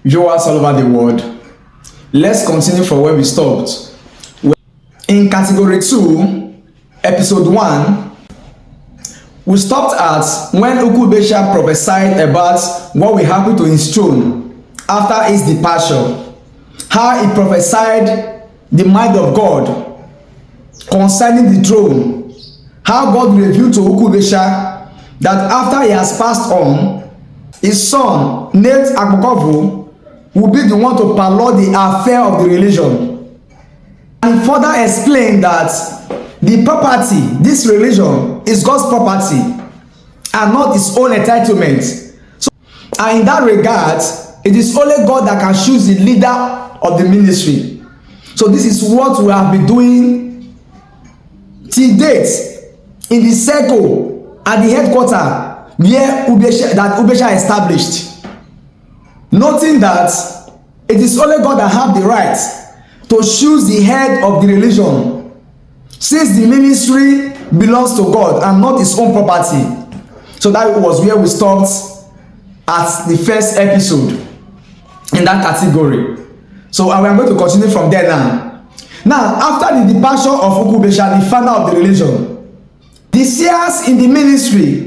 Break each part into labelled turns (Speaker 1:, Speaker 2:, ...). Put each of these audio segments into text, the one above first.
Speaker 1: viewers all over the world. Let's continue from where we stopped. In category 2, episode 1, we stopped at when Ubiesha prophesied about what will happen to his throne after his departure. How he prophesied the mind of God concerning the throne. How God revealed to Ubiesha that after he has passed on, his son, named Akpokovu, will be the one to parlor the affair of the religion. And further explained that the property, this religion, is God's property and not his own entitlement. So, and in that regard, it is only God that can choose the leader of the ministry. So this is what we have been doing till date in the circle at the headquarters where Ubiesha established, noting that it is only God that have the right to choose the head of the religion, since the ministry belongs to God and not his own property. So that was where we stopped at the first episode in that category. So we are going to continue from there now. Now, after the departure of Ubiesha, the founder of the religion, the seers in the ministry,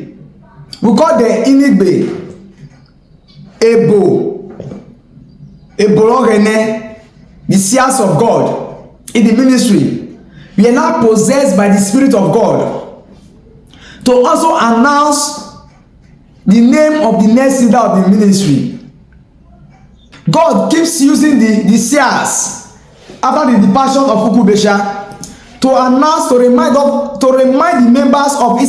Speaker 1: we call the Inigbe, Ebologene, the seers of God in the ministry. We are now possessed by the Spirit of God to also announce the name of the next leader of the ministry. God keeps using the seers after the departure of Ubiesha to announce, to remind the members of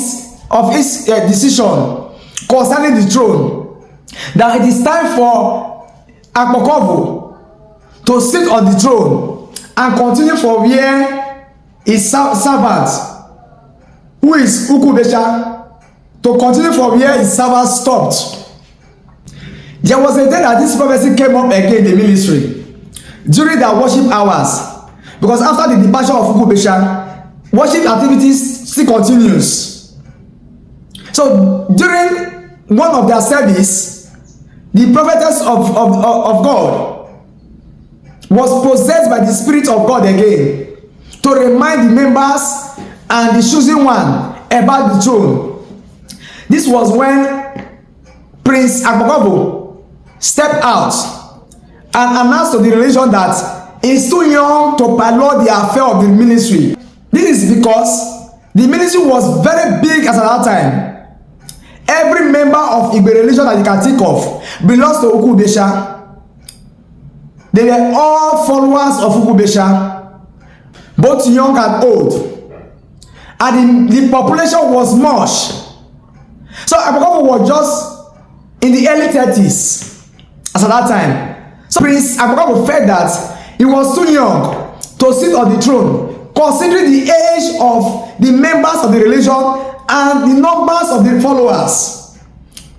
Speaker 1: his decision concerning the throne, that it is time for Akpokovu to sit on the throne and continue from where his servant, who is Ubiesha, to continue from where his servant stopped. There was a day that this prophecy came up again in the ministry during their worship hours, because after the departure of Ubiesha, worship activities still continues. So during one of their service, the prophetess of God was possessed by the Spirit of God again to remind the members and the chosen one about the throne. This was when Prince Akpokovu stepped out and announced to the religion that he is too young to parlor the affair of the ministry. This is because the ministry was very big at that time. Every member of Igbo religion that you can think of belongs to Ubiesha. They were all followers of Ubiesha, both young and old. And the population was much. So Akpokovu was just in the early 30s as at that time. So Prince Akpokovu felt that he was too young to sit on the throne, considering the age of the members of the religion and the numbers of the followers,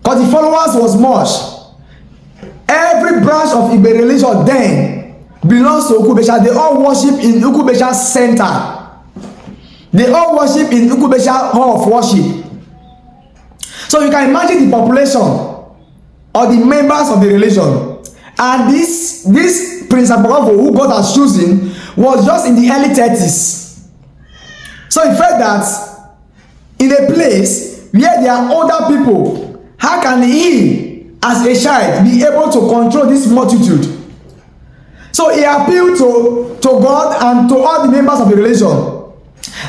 Speaker 1: because the followers was much. Every branch of Igbo religion then belongs to Ubiesha. They all worship in Ubiesha center. They all worship in Ubiesha hall of worship. So you can imagine the population or the members of the religion. And this Prince Akpokovu, who God has chosen, was just in the early 30s. So he felt that in a place where there are older people, how can he, as a child, be able to control this multitude? So he appealed to God and to all the members of the religion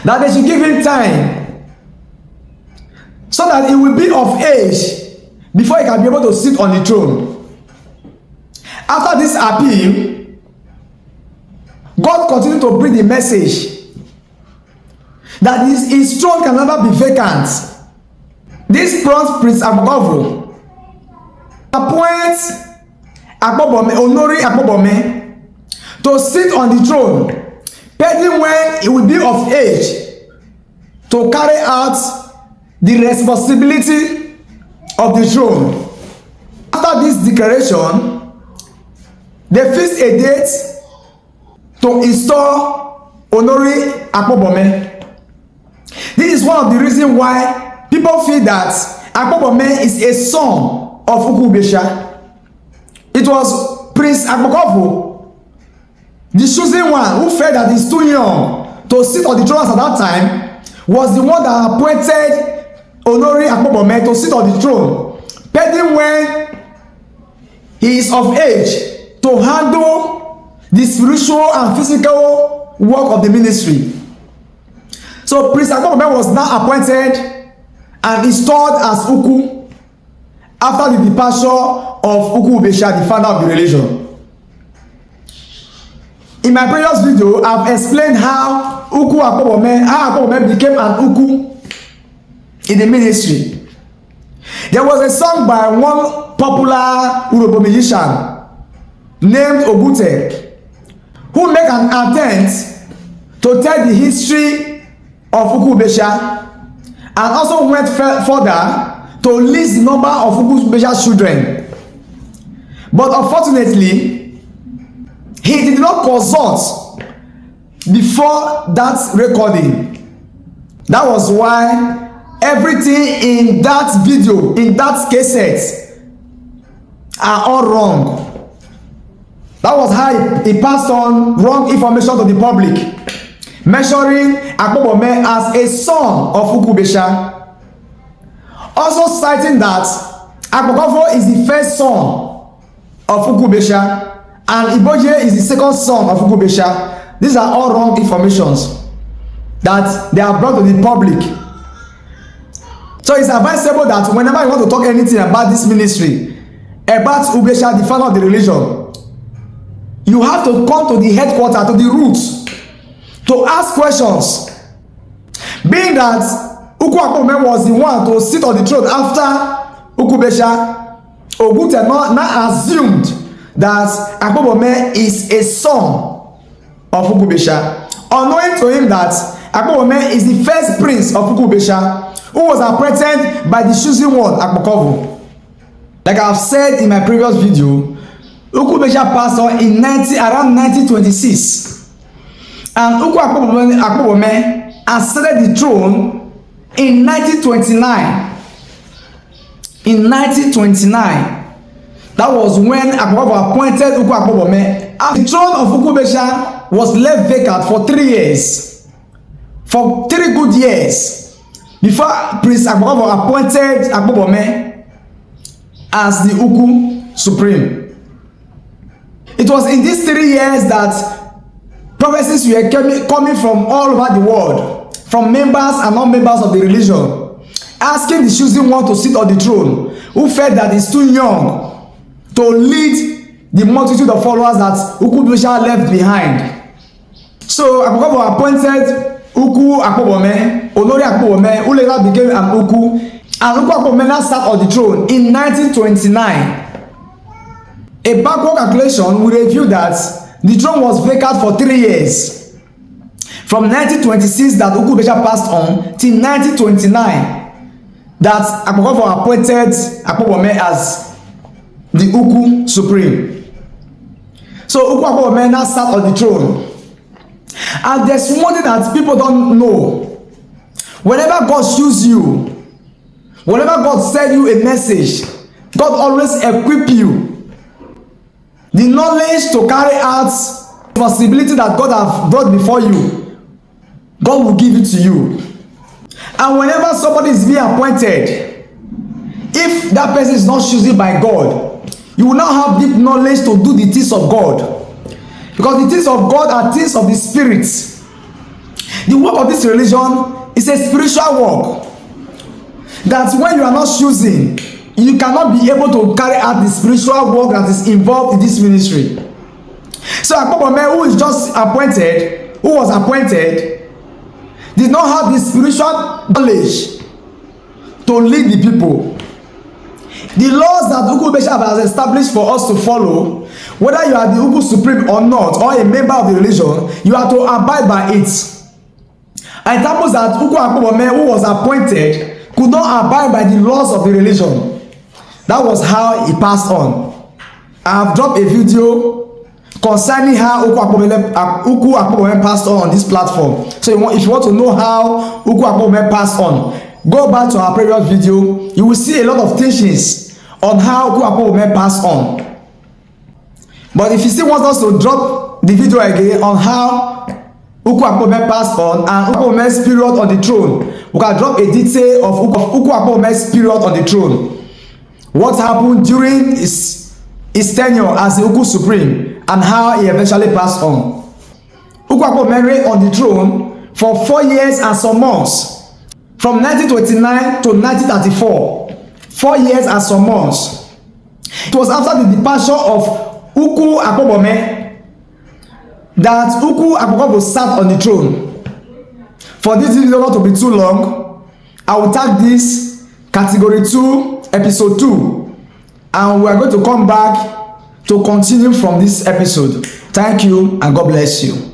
Speaker 1: that they should give him time so that he will be of age before he can be able to sit on the throne. After this appeal, God continued to bring the message that his throne can never be vacant. This prompts Prince Akpokovu appoints Honori Akpobome to sit on the throne, pending when he will be of age to carry out the responsibility of the throne. After this declaration, they fixed a date to install Honori Akpobome. This is one of the reasons why people feel that Akpobome is a son of Ubiesha. It was Prince Akpokofo, the chosen one who felt that he's too young to sit on the throne at that time, was the one that appointed Olori Akpobome to sit on the throne, pending when he is of age to handle the spiritual and physical work of the ministry. So Prince Akpobome was now appointed and installed as Uku after the departure of Ubiesha, the founder of the religion. In my previous video, I've explained how Akpobome became an Uku in the ministry. There was a song by one popular Urobo musician named Ogute, who made an attempt to tell the history of Ubiesha, and also went further to list the number of Ubiesha's children. But unfortunately, he did not consult before that recording. That was why everything in that video, in that cassette, are all wrong. That was how he passed on wrong information to the public, measuring Akpobome as a son of Ubiesha, also citing that Akpokofo is the first son of Ubiesha and Iboje is the second son of Ubiesha. These are all wrong informations that they are brought to the public. So it's advisable that whenever you want to talk anything about this ministry, about Ubiesha, the founder of the religion, you have to come to the headquarters, to the roots, to ask questions. Being that Akpobome was the one to sit on the throne after Ubiesha, Ogute now assumed that Akpobome is a son of Ubiesha, unknowing to him that Akpobome is the first prince of Ubiesha, who was appointed by the chosen one, Akpokofo. Like I've said in my previous video, Ubiesha passed on in around 1926, and Akpobome ascended the throne in 1929. In 1929, that was when Akpokofo appointed Akpobome. The throne of Ubiesha was left vacant for 3 years, for 3 good years, before Prince Akpokofo appointed Akpobome as the Uku Supreme. It was in these 3 years that prophecies were coming from all over the world, from members and non-members of the religion, asking the chosen one to sit on the throne, who felt that he's too young to lead the multitude of followers that Ubiesha left behind. So Akpokofo appointed Uku Akpobome, Olori Akpobome, who later became an Uku, and Uku Akpobome now sat on the throne in 1929. A backward calculation will reveal that the throne was vacant for 3 years, from 1926 that Ubiesha passed on till 1929 that Akpokofo appointed Akpobome as the Uku Supreme. So Uku Akpobome now sat on the throne. And there's one thing that people don't know. Whenever God chooses you, whenever God sends you a message, God always equip you the knowledge to carry out the possibility that God has brought before you. God will give it to you. And whenever somebody is being appointed, if that person is not chosen by God, you will not have deep knowledge to do the things of God, because the things of God are things of the spirit. The work of this religion is a spiritual work that when you are not choosing, you cannot be able to carry out the spiritual work that is involved in this ministry. So Akpobome, who is just appointed, who was appointed, did not have the spiritual knowledge to lead the people. The laws that Ubiesha has established for us to follow, whether you are the Uku Supreme or not, or a member of the religion, you are to abide by it. And it happens that Uku Akpobome, who was appointed, could not abide by the laws of the religion. That was how he passed on. I have dropped a video concerning how Uku Akpobome passed on this platform. So if you want to know how Uku Akpobome passed on, go back to our previous video. You will see a lot of teachings on how Uku Akpobome passed on. But if you still want us to drop the video again on how Uku Akpome passed on and Uku Akpome's period on the throne, we can drop a detail of Uku Akpome's period on the throne. What happened during his tenure as the Uku Supreme and how he eventually passed on. Uku Akpome reigned on the throne for 4 years and some months, from 1929 to 1934. 4 years and some months. It was after the departure of Uku Akpome that Uku Akpome sat on the throne. For this video not to be too long, I will tag this category 2 episode 2, and we are going to come back to continue from this episode. Thank you and God bless you.